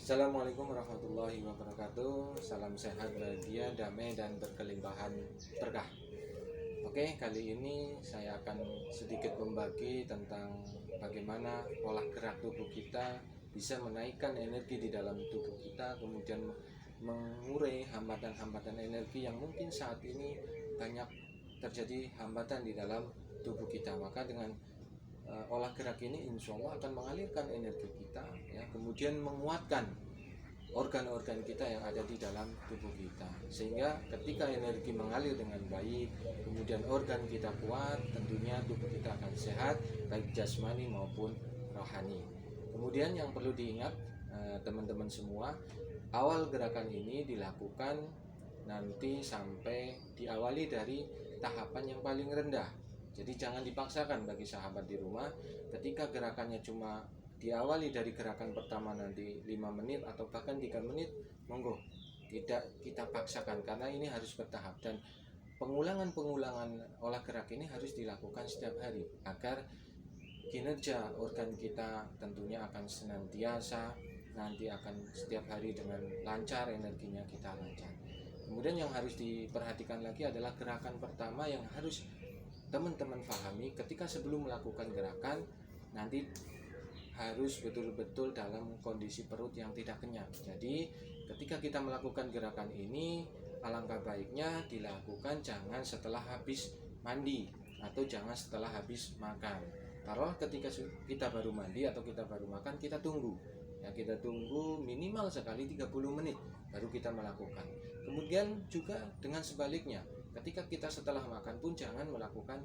Assalamualaikum warahmatullahi wabarakatuh. Salam sehat, bahagia, damai, dan berkelimpahan berkah. Oke, kali ini saya akan sedikit membagi tentang bagaimana pola gerak tubuh kita bisa menaikkan energi di dalam tubuh kita, kemudian mengurai hambatan-hambatan energi yang mungkin saat ini banyak terjadi hambatan di dalam tubuh kita. Maka dengan olah gerak ini insya Allah akan mengalirkan energi kita, ya, kemudian menguatkan organ-organ kita yang ada di dalam tubuh kita, sehingga ketika energi mengalir dengan baik, kemudian organ kita kuat, tentunya tubuh kita akan sehat baik jasmani maupun rohani. Kemudian yang perlu diingat teman-teman semua, awal gerakan ini dilakukan nanti sampai diawali dari tahapan yang paling rendah. Jadi jangan dipaksakan bagi sahabat di rumah, ketika gerakannya cuma diawali dari gerakan pertama nanti 5 menit atau bahkan 3 menit, monggo tidak kita paksakan, karena ini harus bertahap dan pengulangan-pengulangan olah gerak ini harus dilakukan setiap hari agar kinerja organ kita tentunya akan senantiasa nanti akan setiap hari dengan lancar, energinya kita lancar. Kemudian yang harus diperhatikan lagi adalah gerakan pertama yang harus teman-teman pahami, ketika sebelum melakukan gerakan nanti harus betul-betul dalam kondisi perut yang tidak kenyang. Jadi ketika kita melakukan gerakan ini, alangkah baiknya dilakukan jangan setelah habis mandi atau jangan setelah habis makan. Kalau ketika kita baru mandi atau kita baru makan, kita tunggu, ya, kita tunggu minimal sekali 30 menit baru kita melakukan. Kemudian juga dengan sebaliknya, ketika kita setelah makan pun jangan melakukan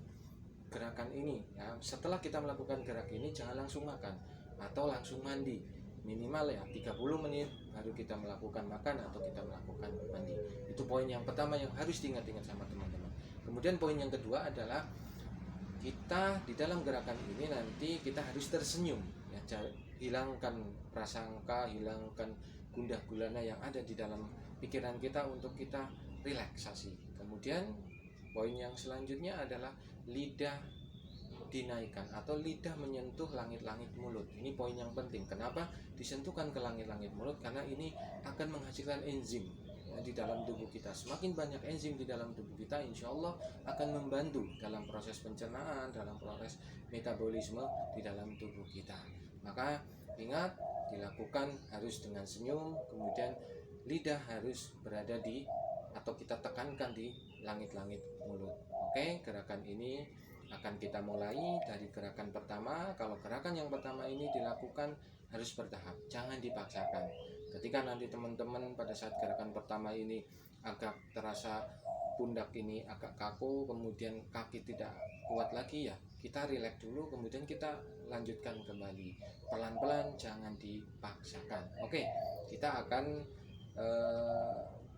gerakan ini, ya. Setelah kita melakukan gerak ini jangan langsung makan atau langsung mandi, minimal ya 30 menit baru kita melakukan makan atau kita melakukan mandi. Itu poin yang pertama yang harus diingat-ingat sama teman-teman. Kemudian poin yang kedua adalah kita di dalam gerakan ini nanti kita harus tersenyum, ya. Hilangkan prasangka, hilangkan gundah gulana yang ada di dalam pikiran kita untuk kita relaksasi. Kemudian poin yang selanjutnya adalah lidah dinaikkan atau lidah menyentuh langit-langit mulut. Ini poin yang penting. Kenapa disentuhkan ke langit-langit mulut? Karena ini akan menghasilkan enzim, ya, di dalam tubuh kita. Semakin banyak enzim di dalam tubuh kita, insya Allah akan membantu dalam proses pencernaan, dalam proses metabolisme di dalam tubuh kita. Maka ingat, dilakukan harus dengan senyum, kemudian lidah harus berada di atau kita tekankan di langit-langit mulut. Oke, gerakan ini akan kita mulai dari gerakan pertama. Kalau gerakan yang pertama ini dilakukan harus bertahap, jangan dipaksakan. Ketika nanti teman-teman pada saat gerakan pertama ini agak terasa pundak ini agak kaku, kemudian kaki tidak kuat lagi, ya kita rileks dulu, kemudian kita lanjutkan kembali pelan-pelan, jangan dipaksakan. Oke, kita akan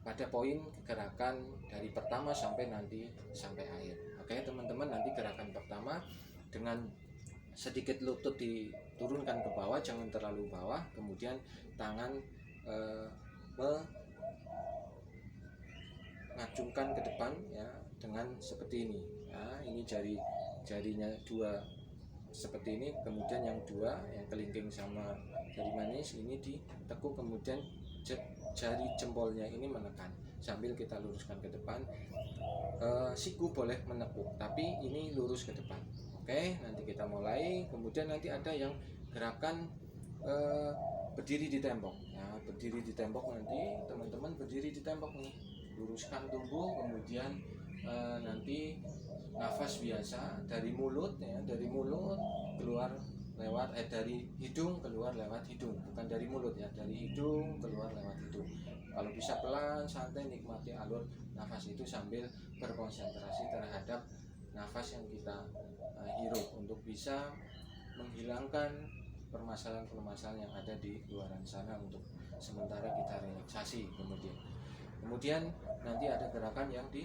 pada poin gerakan dari pertama sampai nanti sampai akhir. Oke teman-teman, nanti gerakan pertama dengan sedikit lutut diturunkan ke bawah, jangan terlalu bawah, kemudian tangan mengacungkan ke depan, ya, dengan seperti ini, ya. Ini jarinya dua seperti ini, kemudian yang dua yang kelingking sama jari manis ini ditekuk, kemudian jari jempolnya ini menekan sambil kita luruskan ke depan. Siku boleh menekuk tapi ini lurus ke depan. Oke, nanti kita mulai. Kemudian nanti ada yang gerakan berdiri di tembok, ya, berdiri di tembok. Nanti teman-teman berdiri di tembok nih, luruskan tubuh, kemudian nanti nafas biasa dari mulut, ya, dari mulut keluar lewat dari hidung keluar lewat hidung, bukan dari mulut, ya, dari hidung keluar lewat hidung. Kalau bisa pelan, santai, nikmati alur nafas itu sambil berkonsentrasi terhadap nafas yang kita hirup untuk bisa menghilangkan permasalahan-permasalahan yang ada di luaran sana untuk sementara kita relaksasi. Kemudian nanti ada gerakan yang di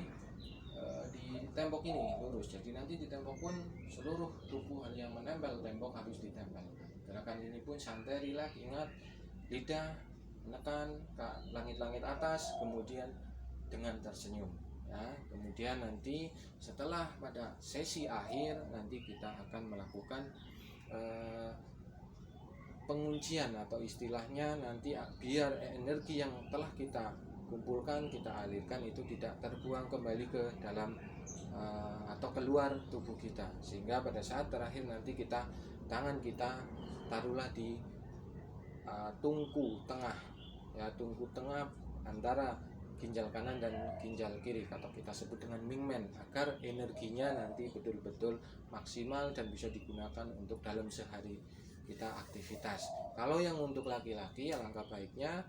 tembok ini lurus, jadi nanti di tembok pun seluruh tubuh yang menempel tembok harus ditempel. Gerakan ini pun santai, rileks. Ingat, lidah menekan ke langit-langit atas, kemudian dengan tersenyum, ya. Kemudian nanti setelah pada sesi akhir nanti kita akan melakukan penguncian atau istilahnya nanti biar energi yang telah kita kumpulkan, kita alirkan itu tidak terbuang kembali ke dalam atau keluar tubuh kita, sehingga pada saat terakhir nanti tangan kita taruhlah di tungku tengah, ya, tungku tengah antara ginjal kanan dan ginjal kiri atau kita sebut dengan mingmen, agar energinya nanti betul-betul maksimal dan bisa digunakan untuk dalam sehari kita aktivitas. Kalau yang untuk laki-laki, alangkah baiknya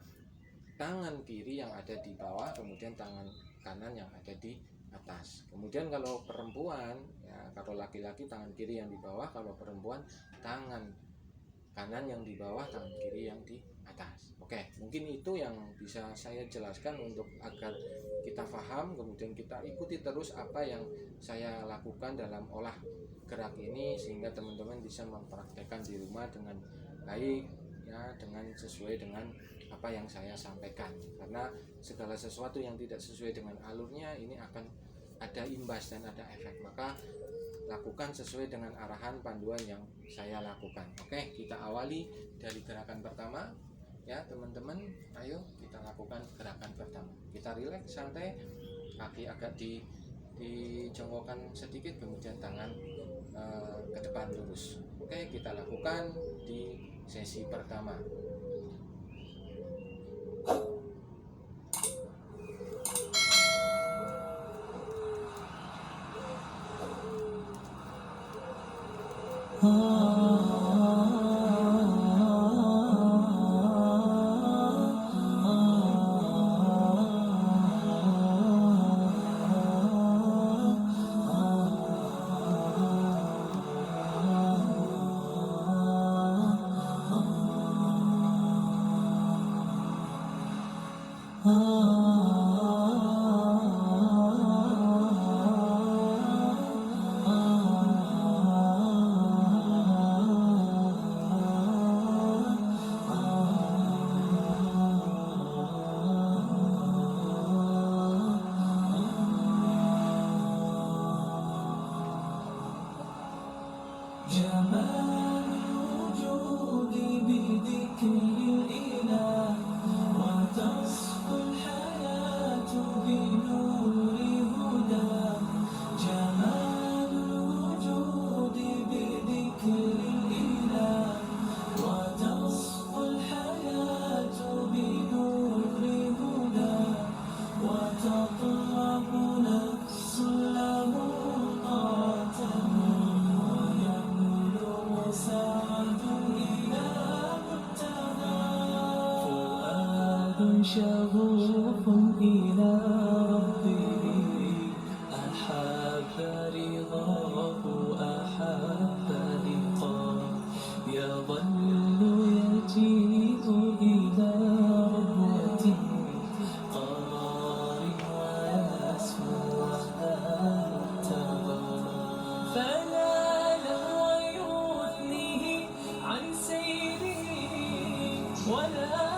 tangan kiri yang ada di bawah, kemudian tangan kanan yang ada di atas. Kemudian kalau perempuan, ya, kalau laki-laki tangan kiri yang di bawah, kalau perempuan tangan kanan yang di bawah, tangan kiri yang di atas. Oke, mungkin itu yang bisa saya jelaskan untuk agar kita paham, kemudian kita ikuti terus apa yang saya lakukan dalam olah gerak ini, sehingga teman-teman bisa mempraktekkan di rumah dengan baik, ya, dengan sesuai dengan apa yang saya sampaikan. Karena segala sesuatu yang tidak sesuai dengan alurnya ini akan ada imbas dan ada efek. Maka lakukan sesuai dengan arahan panduan yang saya lakukan. Oke, kita awali dari gerakan pertama, ya teman-teman. Ayo kita lakukan gerakan pertama. Kita rileks, santai, kaki agak dijongkokkan sedikit, kemudian tangan ke depan lurus. Oke, kita lakukan di sesi pertama. شغوف إلى ربه أحب رضاه أحب لقاه يظل يجيء إلى ربوة قرار ويسمو وذا فلا له يثنيه عن سيره ولا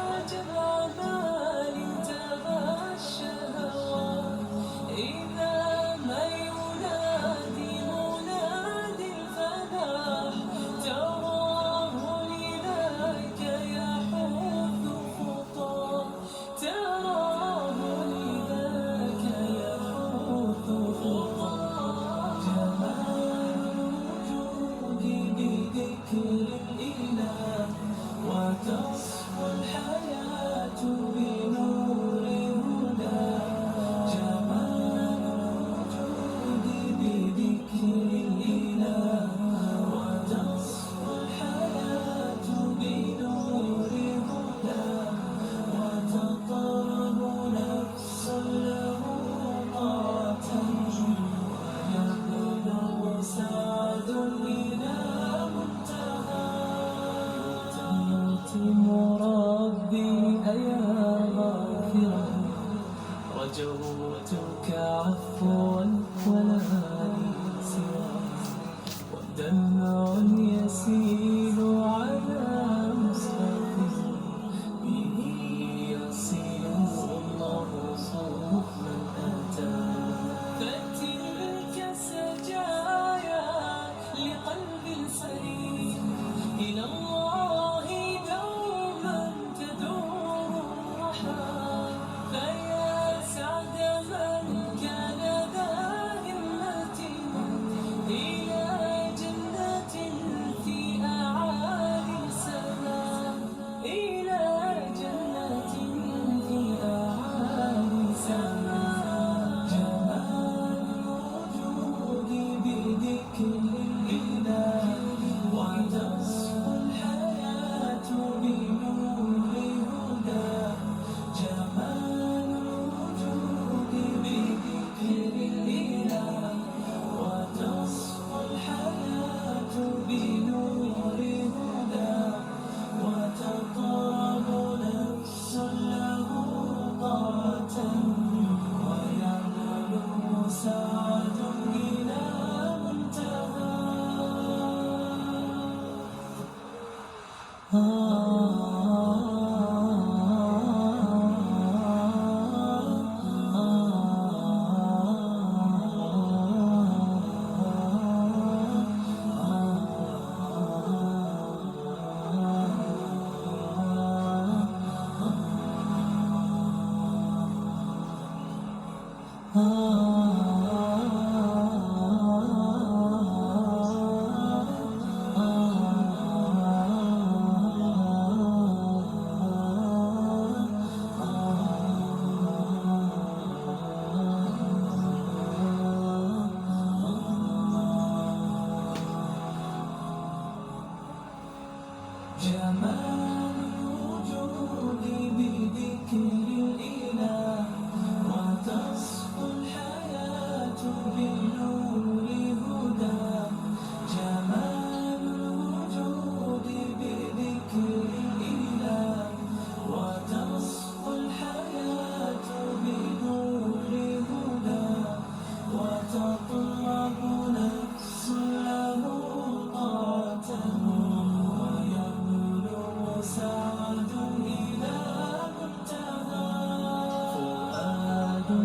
وتصفو الحياة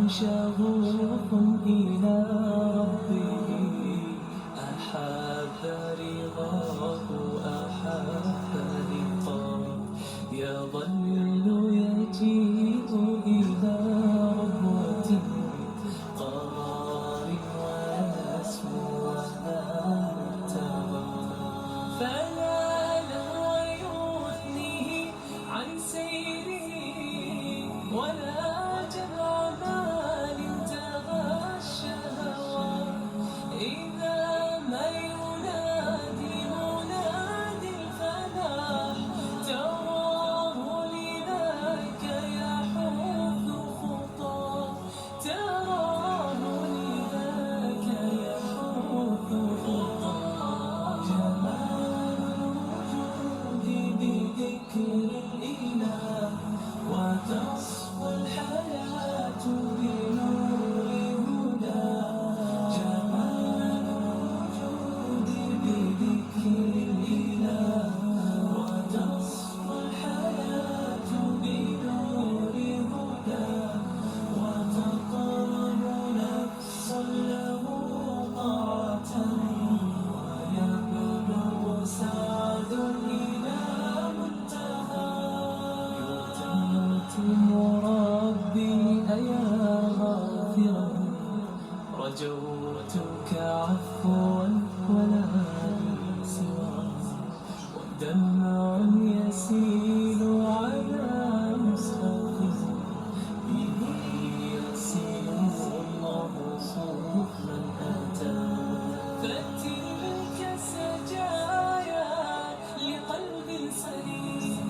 شغوف إلى ربه أحب رضاه أحب لقاه يظل يجيء إلى ربوة قرار ويسمو ولا مرتوى فلا له يثنيه عن سيره ولا جمع مال تغشى هوى إذا ما ينادي منادي الفلاح تراه لذاك يحث خطاه تراه لذاك يحث خطاه جمال الوجود بذكر الإله وتصفو الحياة بنور هدى جمال الوجود بذكر الإله وتصفو الحياة بنور هدى وتقرب نفس له طاعة ويبلغ سعد إلى منتهى يتم ربي أيا غافرا رجوتك عفوا ولا لي سوى ودمع يسيل على مصحف به يسير الله صوفا أتى فتلك سجايا لقلب سليم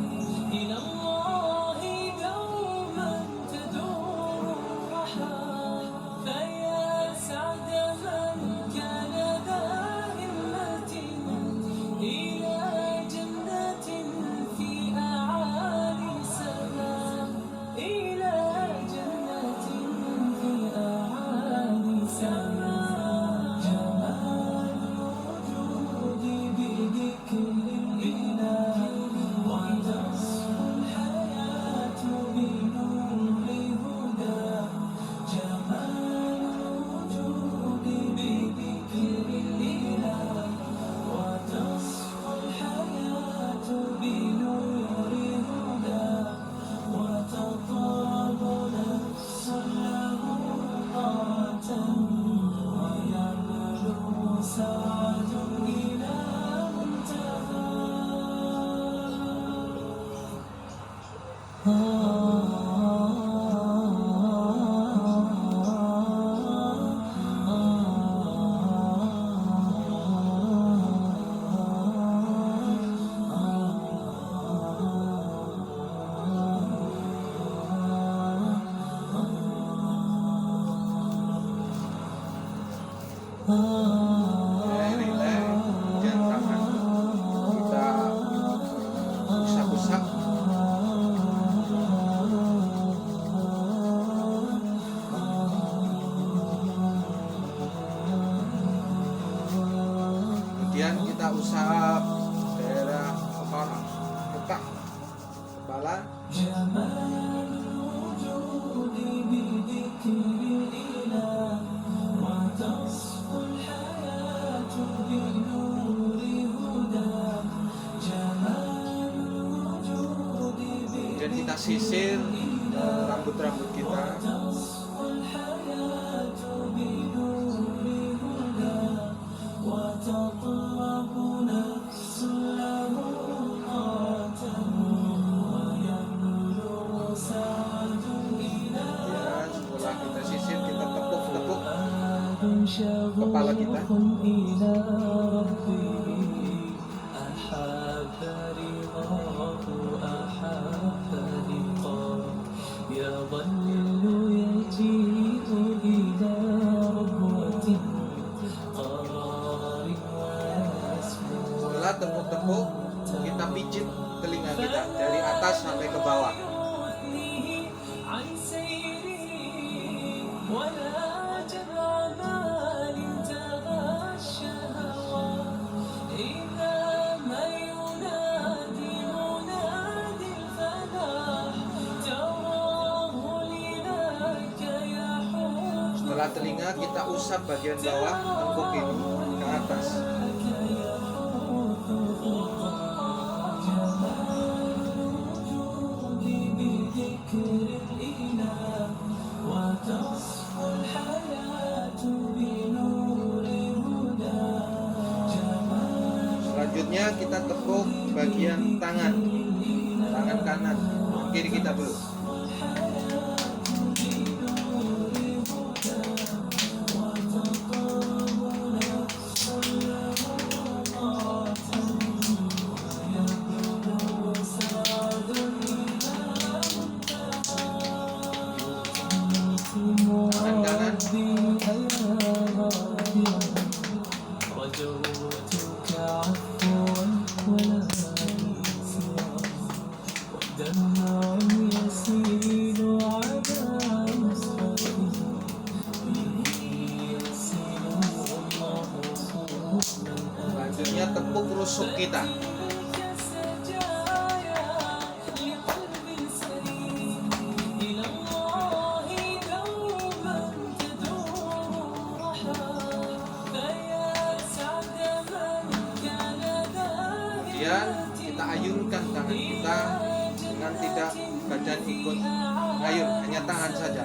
إلى الله دوما تدور الرحى فيا سعد من كان ذا همة إلى جنة في أعالي سماء إلى جنة في أعالي سماء جمال الوجود بذكر الإله وتصفو الحياة بنور هدى جمال الوجود بذكر الإله وتصفو الحياة بنور هدى وتطاب نفس له طاعة ويبلغ سعد إلى منتهى Relax, jangan tangan kita usap-usap. Kemudian kita usap daerah otak, kepala. جمال الوجود بذكر الإله وتصفو الحياة بنور هدى جمال الوجود Kemudian kita sisir rambut-rambut kita. وتصفو الحياة بنور هدى وتطلب نفس له طاعة ويبلغ سعد إلى Ya, setelah kita sisir, kita tepuk-tepuk شغوف kepala kita. إلى ربه أحب رضاه أحب لقاه يظل يجيء إلى ربوة قرار ويسمو Setelah tepuk-tepuk, kita pijit telinga kita dari atas sampai ke bawah. عن سيره ولا جمع مال تغشى هوى إذا ما ينادي منادي الفلاح Setelah telinga kita usap bagian bawah tengkuk ini ke atas. Selanjutnya kita tepuk bagian tangan kanan, kiri kita dulu. Tangan kanan. Selanjutnya tepuk rusuk kita. Kemudian kita ayunkan tangan kita dengan tidak badan ikut ngayun, hanya tangan saja.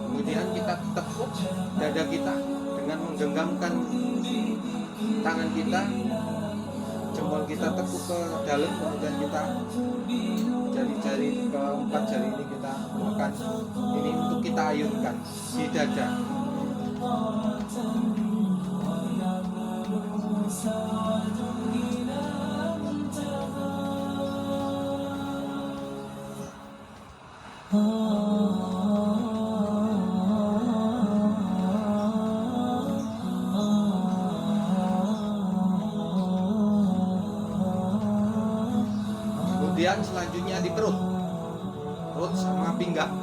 Kemudian kita tepuk dada kita dengan menggenggamkan tangan kita, jempol kita tepuk ke dalam, kemudian kita jari-jari keempat jari ini kita makan. Ini untuk kita ayunkan di dada. Kemudian selanjutnya di perut sama pinggang.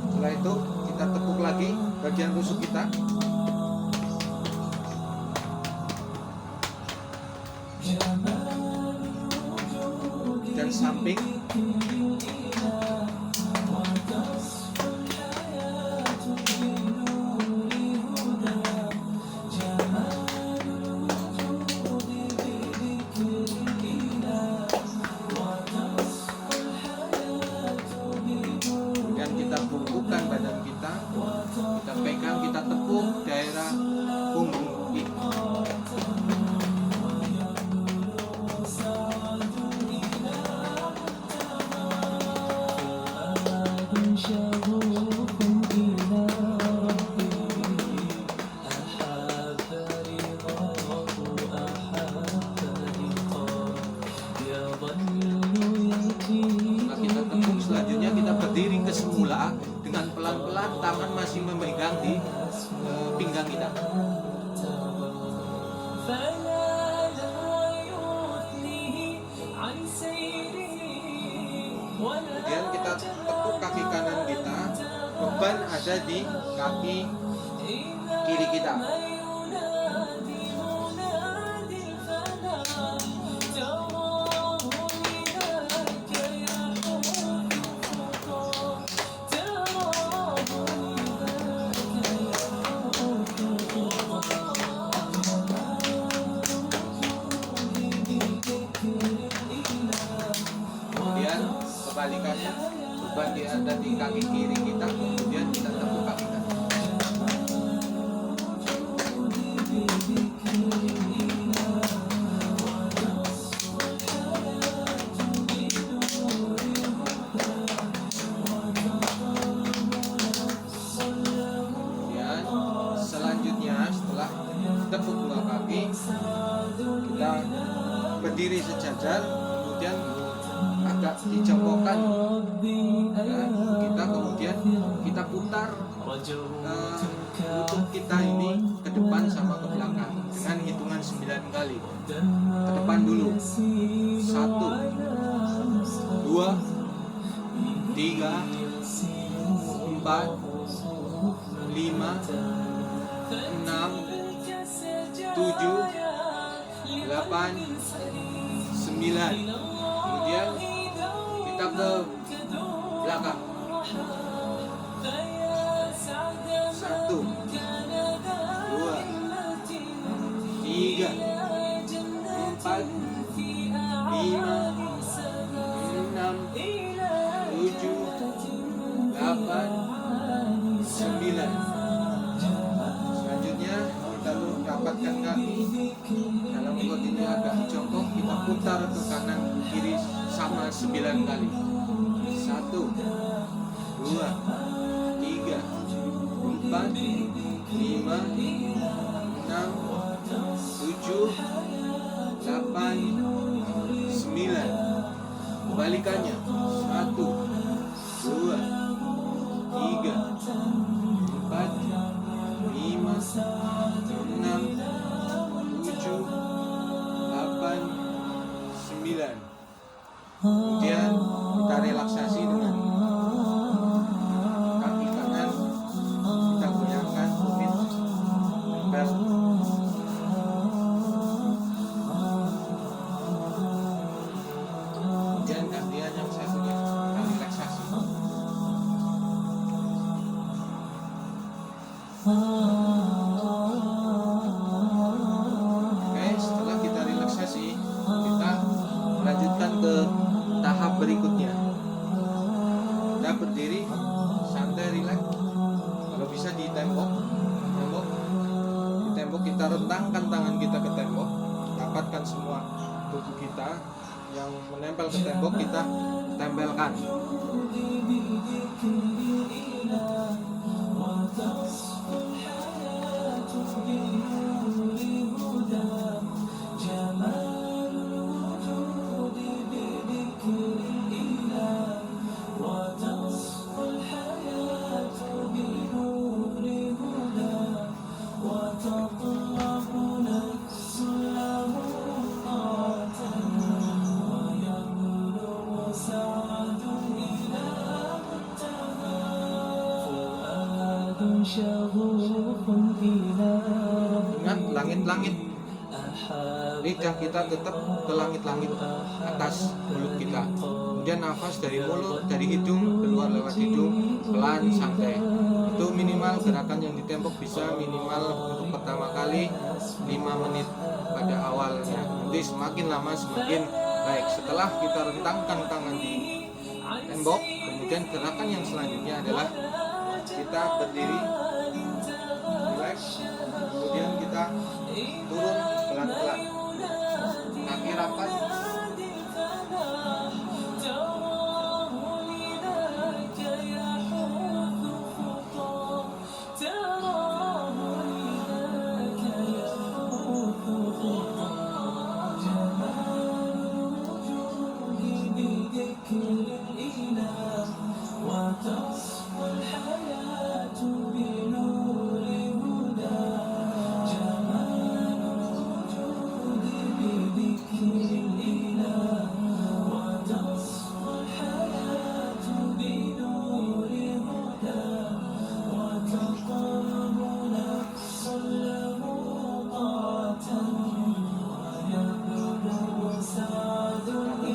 Setelah itu kita tepuk lagi bagian rusuk kita. Dan samping. Kemudian kita bungkukan badan kita, kita pegang, kita tepuk daerah punggung ini. Kita tepuk, selanjutnya kita berdiri ke semula dengan pelan-pelan, tangan masih memegang di pinggang kita. Kemudian kita tepuk kaki kanan kita, beban ada di kaki kiri kita. Kemudian kebalikannya, beban ada di kaki kiri kita, kemudian kita tepuk kaki kanan. Kemudian selanjutnya setelah tepuk dua kaki, kita berdiri sejajar, kemudian agak dijongkokkan, ya, kita kemudian kita putar lutut kita ini ke depan sama ke belakang dengan hitungan 9 kali. Ke depan dulu, 1, 2, 3, 4, 5, 6, 7, 8, 9. Kemudian kita ke belakang, 1, 2, 3, 4, 5, 6, 7, 8, 9. Selanjutnya kita rapatkan kaki dalam otot ini agak jongkok, kita putar ke kanan kiri sama 9 kali. 1, 2, 3, 4, 5, 6, 7, 8, 9. Kebalikannya, 1, 2, 3, 4, 5, 6, 7, 8, 9. Kemudian kita relaksasi dengan kaki kanan kita goyangkan tumit nempel. Kemudian gantian yang satunya kita relaksasi. Oke, setelah kita relaksasi, kita lanjutkan ke tahap berikutnya. Kita berdiri santai, rileks. Kalau bisa di tembok, di tembok kita rentangkan tangan kita ke tembok, rapatkan semua tubuh kita yang menempel ke tembok kita tempelkan. Ingat langit-langit, lidah kita tetap ke langit-langit atas mulut kita. Kemudian nafas dari mulut, dari hidung keluar lewat hidung, pelan, santai. Itu minimal gerakan yang di tembok bisa minimal untuk pertama kali 5 menit pada awalnya. Nanti semakin lama semakin baik. Setelah kita rentangkan tangan di tembok, kemudian gerakan yang selanjutnya adalah kita berdiri, relax, kemudian kita turun pelan-pelan, kaki rapat.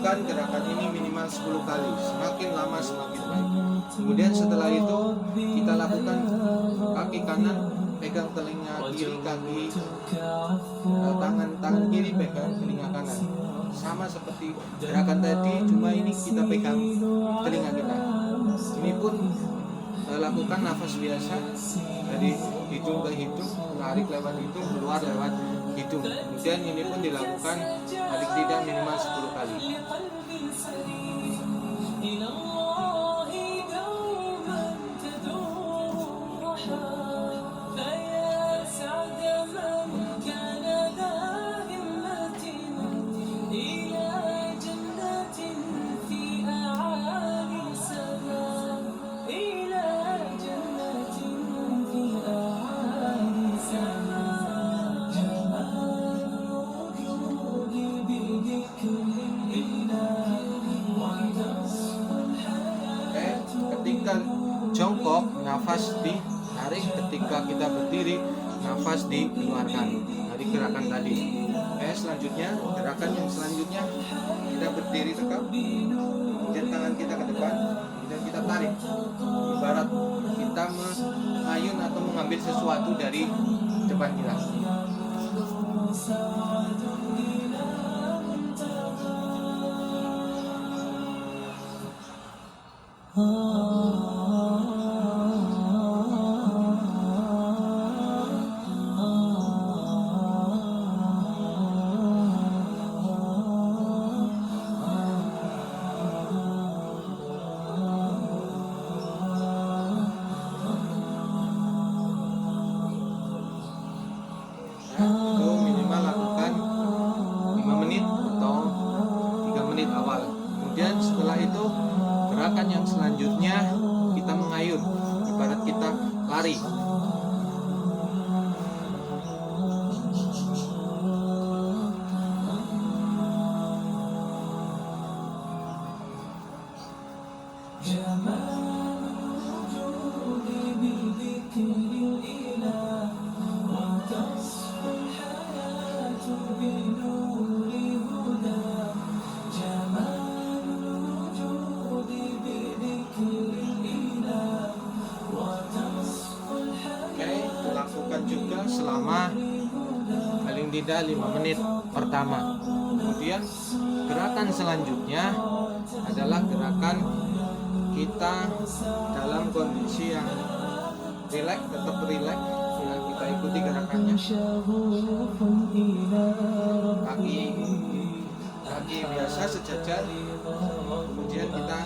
Lakukan gerakan ini minimal 10 kali, semakin lama semakin baik. Kemudian setelah itu kita lakukan kaki kanan pegang telinga kiri, tangan kiri pegang telinga kanan. Sama seperti gerakan tadi, cuma ini kita pegang telinga kita. Ini pun lakukan nafas biasa dari hidung ke hidung, tarik lewat hidung, keluar lewat hidung. Kemudian ini pun dilakukan tarik lidah minimal 10 kali. nafas ditarik, ketika kita berdiri nafas dikeluarkan dari gerakan tadi. Oke, selanjutnya gerakan yang selanjutnya kita berdiri tegak, kemudian tangan kita ke depan, kemudian kita tarik, ibarat kita mengayun atau mengambil sesuatu dari depan kita. Itu minimal lakukan 5 menit atau 3 menit awal. Kemudian setelah itu gerakan yang selanjutnya kita mengayun, ibarat kita lari. Lakukan juga selama paling tidak 5 menit pertama. Kemudian gerakan selanjutnya adalah gerakan kita dalam kondisi yang rileks, tetap rileks. Ya, kita ikuti gerakannya. Kaki biasa sejajar, kemudian kita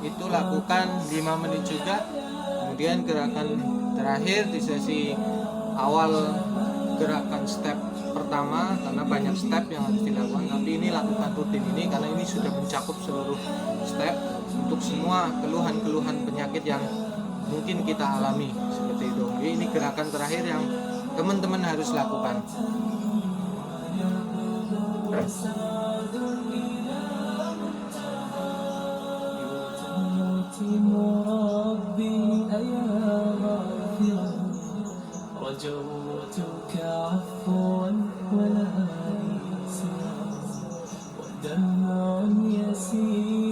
itu lakukan 5 menit juga. Kemudian gerakan terakhir di sesi awal gerakan step pertama, karena banyak step yang harus dilakukan, tapi ini lakukan rutin ini karena ini sudah mencakup seluruh step untuk semua keluhan-keluhan penyakit yang mungkin kita alami seperti itu. Ini gerakan terakhir yang teman-teman harus lakukan. رجوتك عفوا ولا نسيان ودمع يسيل